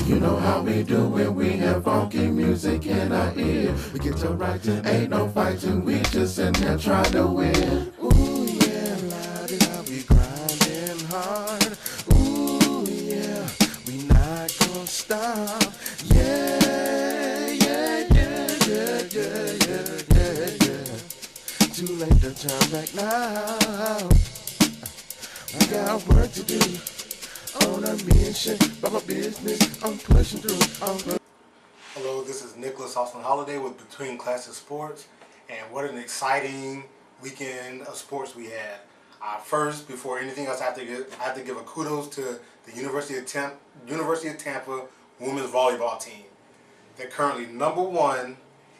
You know how we do when we have funky music in our ear. We get to writing, ain't no fighting, we just in there trying to win. Ooh yeah, la-di-da, we grinding hard. Ooh yeah, we not gonna stop. Yeah, yeah, yeah, yeah, yeah, yeah, yeah, yeah. Too late to turn back now. I got work to do. On a mission, by my business, I'm pushing through. Hello, this is Nicholas Austin Holiday with Between Classes Sports, and what an exciting weekend of sports we had. First, before anything else, I have to give a kudos to the University of Tampa women's volleyball team. They're currently #1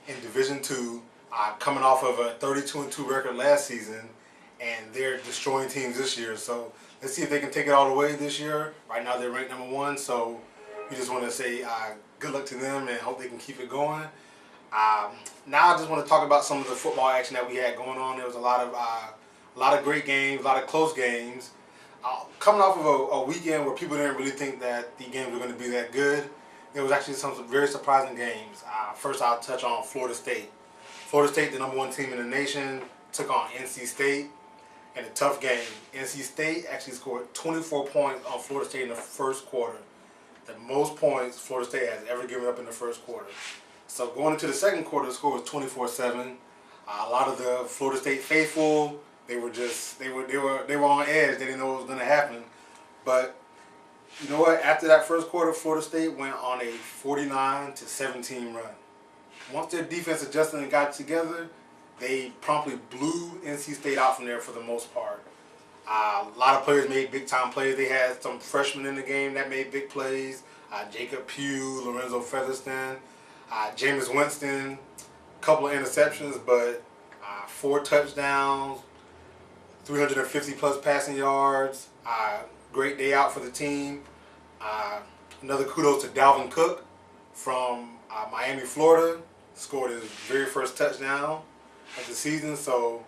in Division II, coming off of a 32-2 record last season, and they're destroying teams this year. So let's see if they can take it all the way this year. Right now they're ranked #1, so we just want to say good luck to them and hope they can keep it going. Now I just want to talk about some of the football action that we had going on. There was a lot of great games, a lot of close games. Coming off of a weekend where people didn't really think that the games were going to be that good, there was actually some very surprising games. First, I'll touch on Florida State. Florida State, the #1 team in the nation, took on NC State in a tough game. NC State actually scored 24 points on Florida State in the first quarter. The most points Florida State has ever given up in the first quarter. So going into the second quarter, the score was 24-7. A lot of the Florida State faithful, they were on edge. They didn't know what was going to happen. But you know what? After that first quarter, Florida State went on a 49-17 run. Once their defense adjusted and got together, they promptly blew NC State out from there for the most part. A lot of players made big-time plays. They had some freshmen in the game that made big plays. Jacob Pugh, Lorenzo Featherston, Jameis Winston, a couple of interceptions, but 4 touchdowns, 350-plus passing yards. Great day out for the team. Another kudos to Dalvin Cook from Miami, Florida. Scored his very first touchdown of the season. So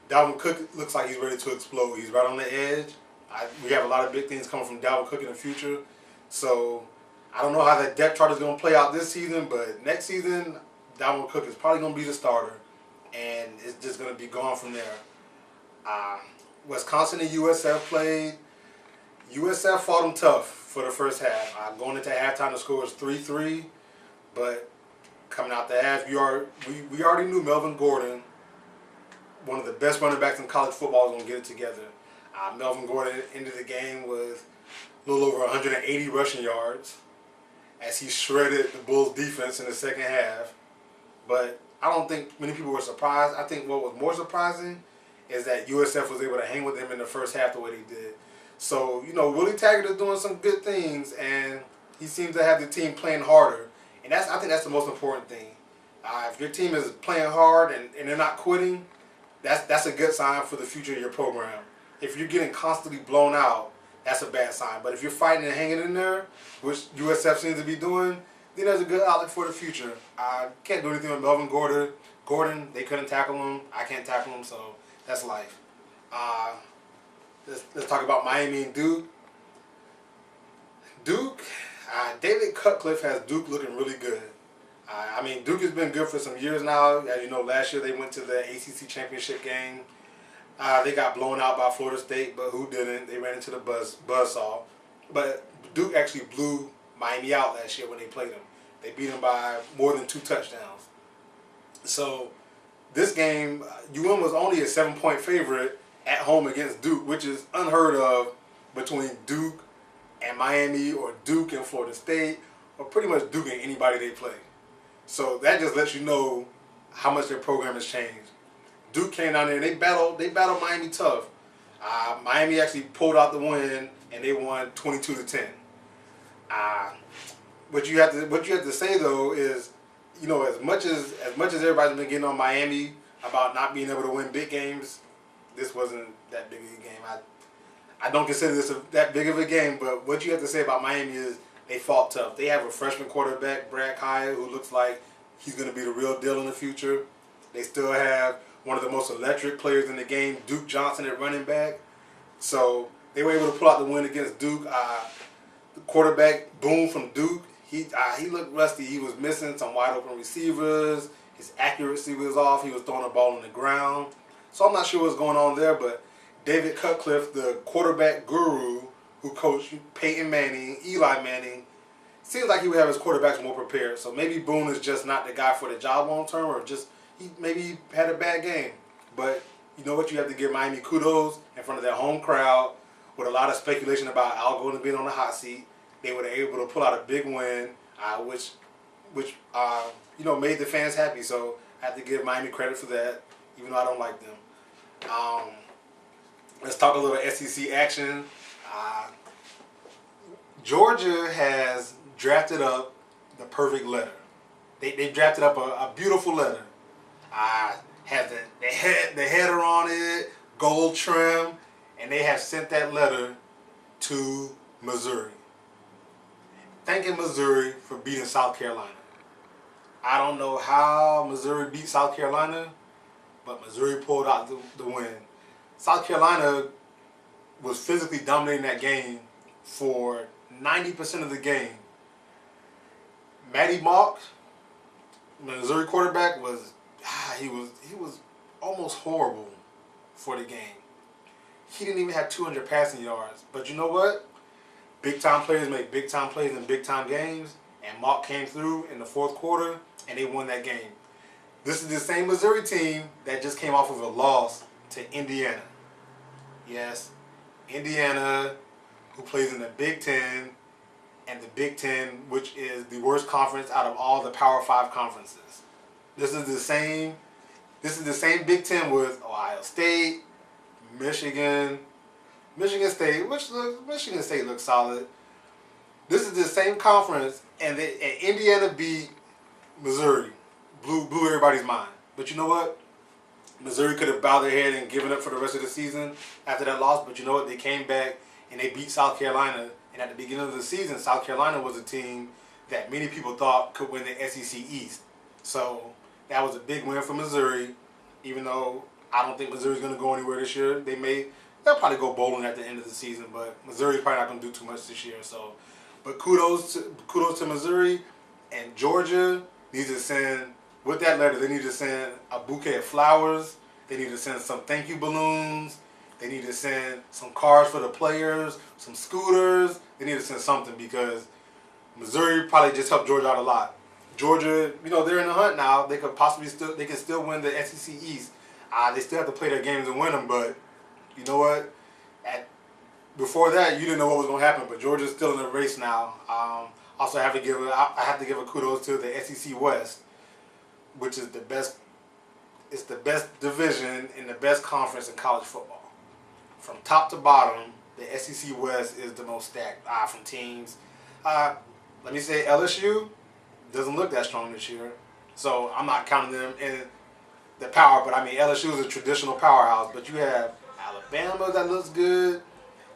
Dalvin Cook looks like he's ready to explode. He's right on the edge. We have a lot of big things coming from Dalvin Cook in the future. So I don't know how that depth chart is going to play out this season, but next season, Dalvin Cook is probably going to be the starter, and it's just going to be gone from there. Wisconsin and USF played. USF fought them tough for the first half. Going into halftime, the score was 3-3, but coming out the half, we already knew Melvin Gordon, one of the best running backs in college football, is going to get it together. Melvin Gordon ended the game with a little over 180 rushing yards as he shredded the Bulls' defense in the second half. But I don't think many people were surprised. I think what was more surprising is that USF was able to hang with them in the first half the way they did. So, you know, Willie Taggart is doing some good things, and he seems to have the team playing harder. And I think that's the most important thing. If your team is playing hard and they're not quitting, that's a good sign for the future of your program. If you're getting constantly blown out, that's a bad sign. But if you're fighting and hanging in there, which USF seems to be doing, then there's a good outlook for the future. I can't do anything with Melvin Gordon, they couldn't tackle him. I can't tackle him, so that's life. Let's talk about Miami and Duke. David Cutcliffe has Duke looking really good. Duke has been good for some years now. As you know, last year they went to the ACC championship game. They got blown out by Florida State, but who didn't? They ran into the buzzsaw. But Duke actually blew Miami out last year when they played them. They beat them by more than 2 touchdowns. So this game, UM was only a 7-point favorite at home against Duke, which is unheard of between Duke and Miami, or Duke and Florida State, or pretty much Duke and anybody they play. So that just lets you know how much their program has changed. Duke came down there and they battled Miami tough. Miami actually pulled out the win and they won 22-10. What you have to say though is, you know, as much as everybody's been getting on Miami about not being able to win big games, this wasn't that big of a game. I don't consider this that big of a game, but what you have to say about Miami is they fought tough. They have a freshman quarterback, Brad Kaya, who looks like he's going to be the real deal in the future. They still have one of the most electric players in the game, Duke Johnson, at running back. So they were able to pull out the win against Duke. the quarterback, Boone from Duke, he looked rusty. He was missing some wide open receivers. His accuracy was off. He was throwing the ball on the ground. So I'm not sure what's going on there, but David Cutcliffe, the quarterback guru who coached Peyton Manning, Eli Manning, seems like he would have his quarterbacks more prepared. So maybe Boone is just not the guy for the job long term, or just maybe he had a bad game. But you know what? You have to give Miami kudos in front of their home crowd with a lot of speculation about Al Golden being on the hot seat. They were able to pull out a big win, which made the fans happy. So I have to give Miami credit for that, even though I don't like them. Let's talk a little SEC action. Georgia has drafted up the perfect letter. They drafted up a beautiful letter. Has the header on it, gold trim, and they have sent that letter to Missouri, thanking Missouri for beating South Carolina. I don't know how Missouri beat South Carolina, but Missouri pulled out the win. South Carolina was physically dominating that game for 90% of the game. Matty Mock, Missouri quarterback, was almost horrible for the game. He didn't even have 200 passing yards. But you know what? Big time players make big time plays in big time games, and Mock came through in the fourth quarter and they won that game. This is the same Missouri team that just came off of a loss to Indiana. Yes, Indiana, who plays in the Big Ten, and the Big Ten, which is the worst conference out of all the Power 5 conferences. This is the same Big Ten with Ohio State, Michigan State, Michigan State looks solid. This is the same conference, and Indiana beat Missouri, blew everybody's mind. But you know what? Missouri could have bowed their head and given up for the rest of the season after that loss. But you know what? They came back and they beat South Carolina. And at the beginning of the season, South Carolina was a team that many people thought could win the SEC East. So that was a big win for Missouri, even though I don't think Missouri's going to go anywhere this year. They'll probably go bowling at the end of the season, but Missouri's probably not going to do too much this year. So, but kudos to Missouri, and Georgia needs to send, with that letter, they need to send a bouquet of flowers. They need to send some thank you balloons. They need to send some cars for the players, some scooters. They need to send something, because Missouri probably just helped Georgia out a lot. Georgia, they're in the hunt now. They could still win the SEC East. They still have to play their games and win them, but you know what? Before that, you didn't know what was going to happen, but Georgia's still in the race now. Also, I have to give a kudos to the SEC West, which is the best. It's the best division and the best conference in college football. From top to bottom, the SEC West is the most stacked from teams. Let me say LSU doesn't look that strong this year, so I'm not counting them in the power. But I mean, LSU is a traditional powerhouse. But you have Alabama that looks good.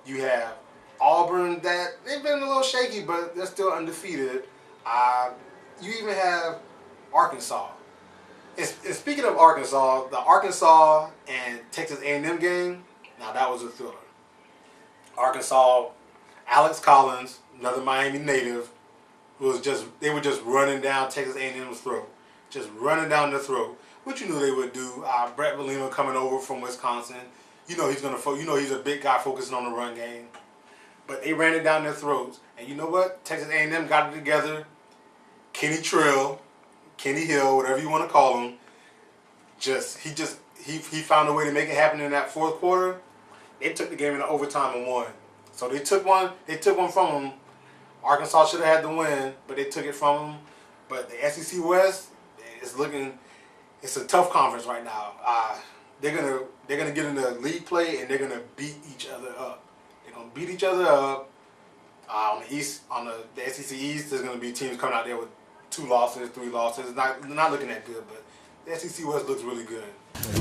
You have Auburn that they've been a little shaky, but they're still undefeated. You even have Arkansas. And speaking of Arkansas, the Arkansas and Texas A&M game, now that was a thriller. Arkansas, Alex Collins, another Miami native, they were just running down Texas A&M's throat, just running down their throat, which you knew they would do. Brett Bielema coming over from Wisconsin, he's a big guy focusing on the run game, but they ran it down their throats. And you know what? Texas A&M got it together. Kenny Hill, whatever you want to call him, he found a way to make it happen in that fourth quarter. They took the game into overtime and won. So they took one from them. Arkansas should have had the win, but they took it from them. But the SEC West it's a tough conference right now. They're gonna get into league play, and they're gonna beat each other up. They're gonna beat each other up. On the East, the SEC East, there's gonna be teams coming out there with 2 losses, 3 losses. They're not looking that good, but the SEC West looks really good.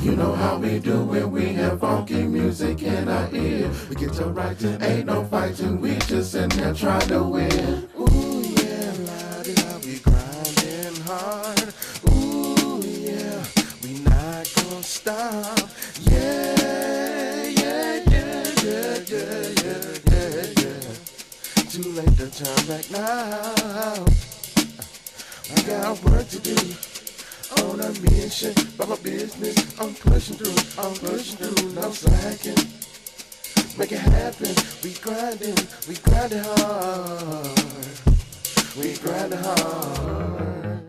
You know how we do it, we have funky music in our ear. We get to writing, ain't no fighting, we just in there trying to win. Ooh yeah, la-di-da, we grinding hard. Ooh yeah, we not gonna stop. Yeah. Too late to got work to do. On a mission, by my business, I'm pushing through, no slacking. Make it happen, we grinding hard. We grinding hard.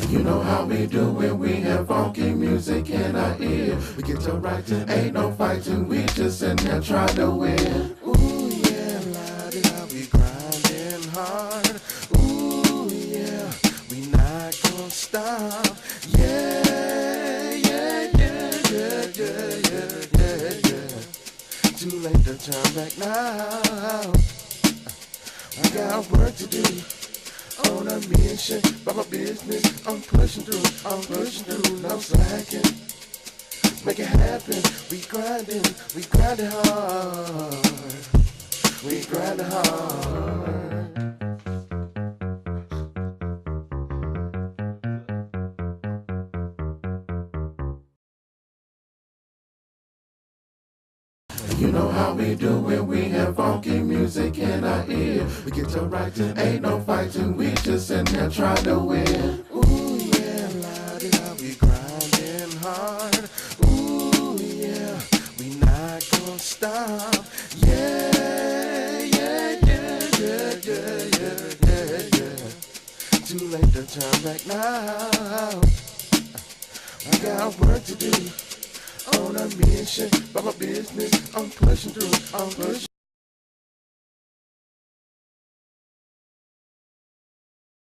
You know how we do when we have funky music in our ear. We get to writing, ain't no fighting, we just in there trying to win. Ooh yeah, la-di-da, we grinding hard. Ooh yeah, we not gonna stop. Yeah, yeah, yeah, yeah, yeah, yeah, yeah, yeah. Too late to turn back now. I got work to do. On a mission, by my business, I'm pushing through, no slacking. Make it happen, we grinding hard. We grinding hard. You know how we do when we have funky music in our ear. We get to writing, ain't no fighting, we just in there trying to win. Ooh yeah, la-di-da, we grinding hard. Ooh yeah, we not gonna stop. Yeah, yeah, yeah, yeah, yeah, yeah, yeah, yeah. Too late to turn back now. I got work to do. On a mission, by my business, I'm pushing through,